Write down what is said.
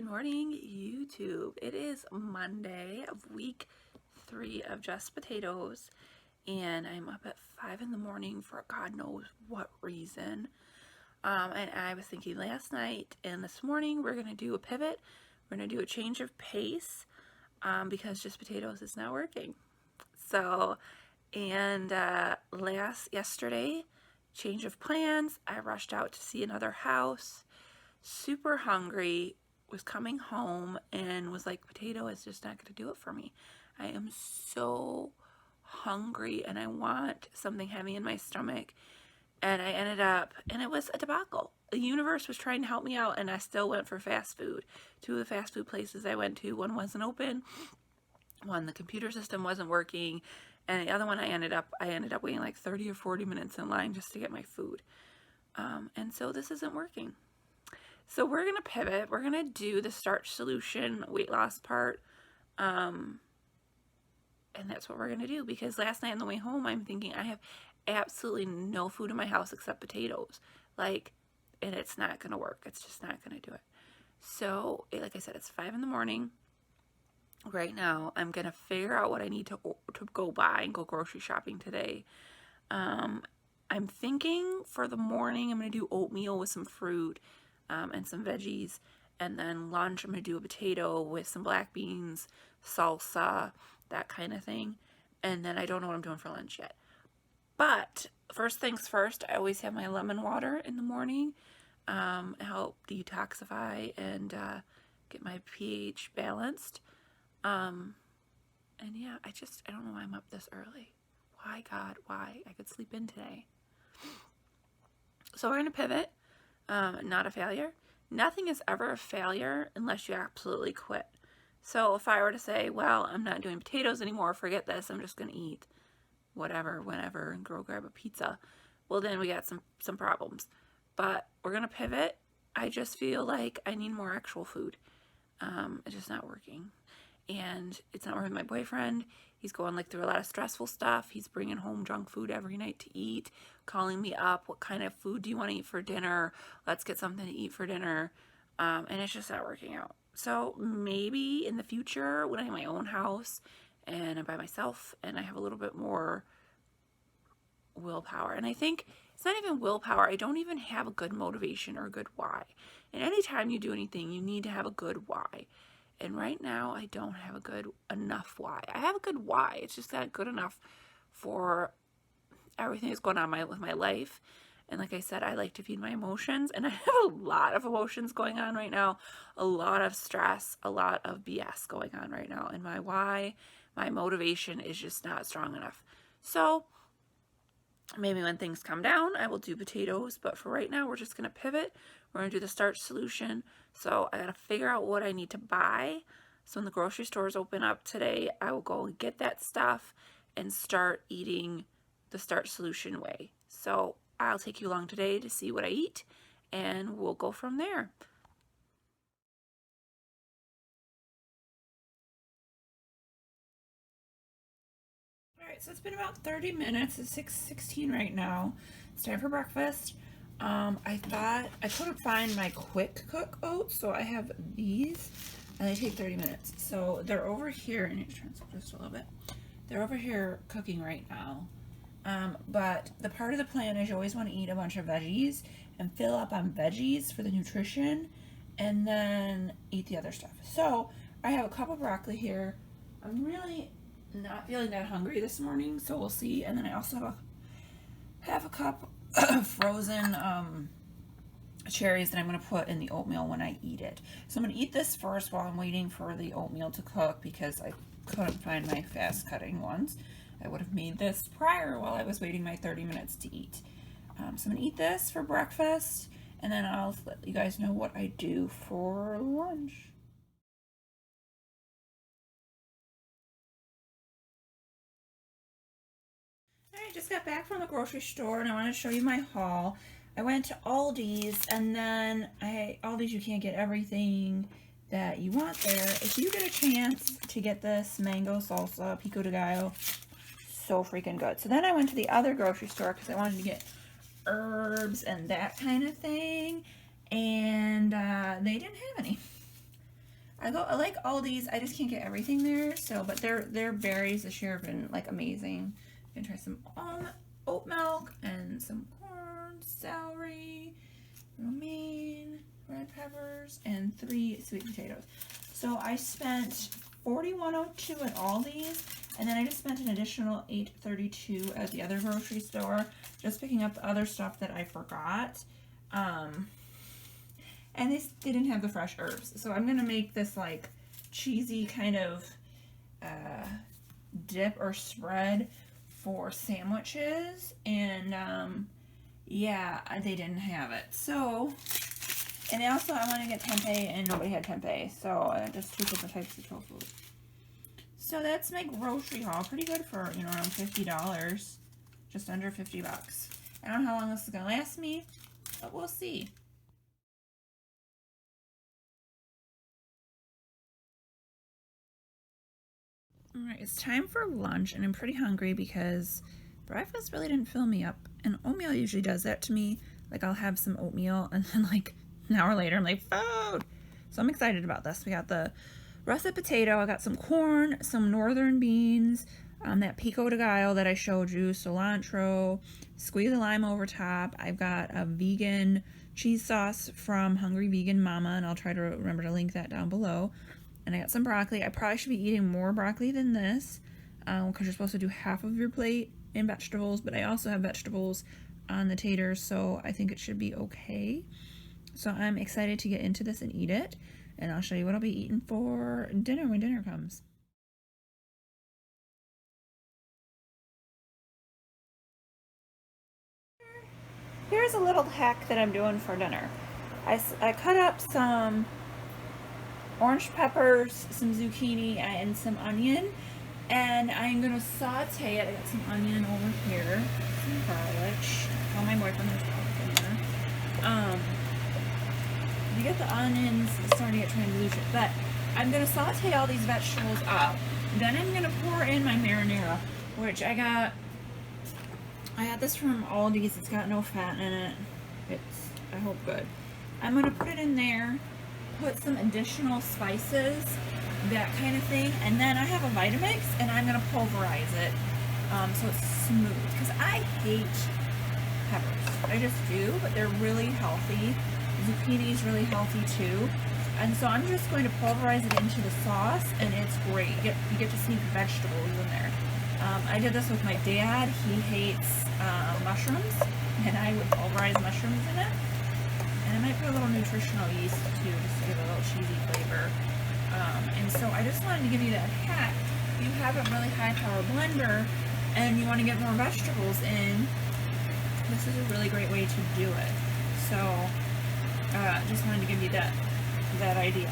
Good morning, YouTube. It is Monday of week 3 of Just Potatoes, and I'm up at 5 in the morning for God knows what reason. And I was thinking last night and this morning we're going to do a pivot. We're going to do a change of pace because Just Potatoes is not working. So, and yesterday, change of plans. I rushed out to see another house, super hungry, was coming home and was like, potato is just not going to do it for me. I am so hungry and I want something heavy in my stomach. And I ended up, and it was a debacle. The universe was trying to help me out and I still went for fast food. 2 of the fast food places I went to, one wasn't open, one the computer system wasn't working, and the other one I ended up waiting like 30 or 40 minutes in line just to get my food. And so this isn't working. So we're going to pivot. We're going to do the starch solution weight loss part. And that's what we're going to do, because last night on the way home, I'm thinking I have absolutely no food in my house except potatoes. And it's not going to work. It's just not going to do it. So, like I said, it's 5 in the morning. Right now, I'm going to figure out what I need to go buy and go grocery shopping today. I'm thinking for the morning, I'm going to do oatmeal with some fruit. And some veggies, and then lunch I'm going to do a potato with some black beans, salsa, that kind of thing. And then I don't know what I'm doing for lunch yet. But first things first, I always have my lemon water in the morning, help detoxify and get my pH balanced. And yeah, I don't know why I'm up this early. Why, God, why? I could sleep in today. So we're going to pivot. Not a failure. Nothing is ever a failure unless you absolutely quit. So if I were to say, well, I'm not doing potatoes anymore, forget this, I'm just going to eat whatever, whenever, and go grab a pizza, well, then we got some problems. But we're going to pivot. I just feel like I need more actual food. It's just not working. And it's not working with my boyfriend. He's going through a lot of stressful stuff. He's bringing home junk food every night to eat, calling me up. What kind of food do you want to eat for dinner? Let's get something to eat for dinner. And it's just not working out. So maybe in the future when I have my own house and I'm by myself and I have a little bit more willpower. And I think it's not even willpower. I don't even have a good motivation or a good why. And anytime you do anything, you need to have a good why. And right now, I don't have a good enough why. I have a good why. It's just not good enough for everything that's going on with my life. And like I said, I like to feed my emotions. And I have a lot of emotions going on right now. A lot of stress, a lot of BS going on right now. And my why, my motivation is just not strong enough. So maybe when things calm down, I will do potatoes. But for right now, we're just going to pivot. We're going to do the starch solution. So I got to figure out what I need to buy. So when the grocery stores open up today, I will go and get that stuff and start eating the starch solution way. So I'll take you along today to see what I eat, and we'll go from there. All right, so it's been about 30 minutes. It's 6:16 right now. It's time for breakfast. I thought I couldn't find my quick cook oats, so I have these, and they take 30 minutes. So they're over here. I need to turn this up just a little bit. They're over here cooking right now. But the part of the plan is you always want to eat a bunch of veggies and fill up on veggies for the nutrition, and then eat the other stuff. So I have a cup of broccoli here. I'm really not feeling that hungry this morning, so we'll see. And then I also have a cup of frozen cherries that I'm going to put in the oatmeal when I eat it. So I'm going to eat this first while I'm waiting for the oatmeal to cook, because I couldn't find my fast cutting ones. I would have made this prior while I was waiting my 30 minutes to eat. So I'm going to eat this for breakfast, and then I'll let you guys know what I do for lunch. I just got back from the grocery store and I want to show you my haul. I went to Aldi's, and then Aldi's, you can't get everything that you want there. If you get a chance to get this mango salsa pico de gallo, so freaking good. So then I went to the other grocery store because I wanted to get herbs and that kind of thing, and they didn't have any. I like Aldi's. I just can't get everything there. So, but their berries this year have been like amazing. I'm gonna try some oat milk and some corn, celery, romaine, red peppers, and 3 sweet potatoes. So I spent $41.02 at Aldi's, and then I just spent an additional $8.32 at the other grocery store, just picking up the other stuff that I forgot. And they didn't have the fresh herbs. So I'm gonna make this like cheesy kind of dip or spread for sandwiches, and yeah, they didn't have it. So, and also I want to get tempeh, and nobody had tempeh, so just 2 different types of tofu. So that's my grocery haul. Pretty good for, you know, around $50, just under 50 bucks. I don't know how long this is gonna last me, but we'll see. Alright, it's time for lunch, and I'm pretty hungry because breakfast really didn't fill me up, and oatmeal usually does that to me. Like, I'll have some oatmeal, and then like an hour later I'm like, food! So I'm excited about this. We got the russet potato, I got some corn, some northern beans, that pico de gallo that I showed you, cilantro, squeeze a lime over top. I've got a vegan cheese sauce from Hungry Vegan Mama, and I'll try to remember to link that down below. And I got some broccoli. I probably should be eating more broccoli than this, because you're supposed to do half of your plate in vegetables, but I also have vegetables on the taters, so I think it should be okay. So I'm excited to get into this and eat it, and I'll show you what I'll be eating for dinner when dinner comes. Here's a little hack that I'm doing for dinner. I cut up some orange peppers, some zucchini, and some onion, and I'm gonna saute it. I got some onion over here, some garlic. Oh, my boyfriend has garlic in there. You get the onions starting to get translucent, but I'm gonna saute all these vegetables up. Then I'm gonna pour in my marinara, which I got this from Aldi's. It's got no fat in it. It's, I hope, good. I'm gonna put it in there, put some additional spices, that kind of thing, and then I have a Vitamix, and I'm gonna pulverize it so it's smooth, because I hate peppers. I just do, but they're really healthy. Zucchini is really healthy too, and so I'm just going to pulverize it into the sauce, and it's great. You get to sneak vegetables in there. I did this with my dad. He hates mushrooms, and I would pulverize mushrooms in it. And I might put a little nutritional yeast too, just to give it a little cheesy flavor. And so I just wanted to give you that hack. If you have a really high power blender and you want to get more vegetables in, this is a really great way to do it. So just wanted to give you that idea.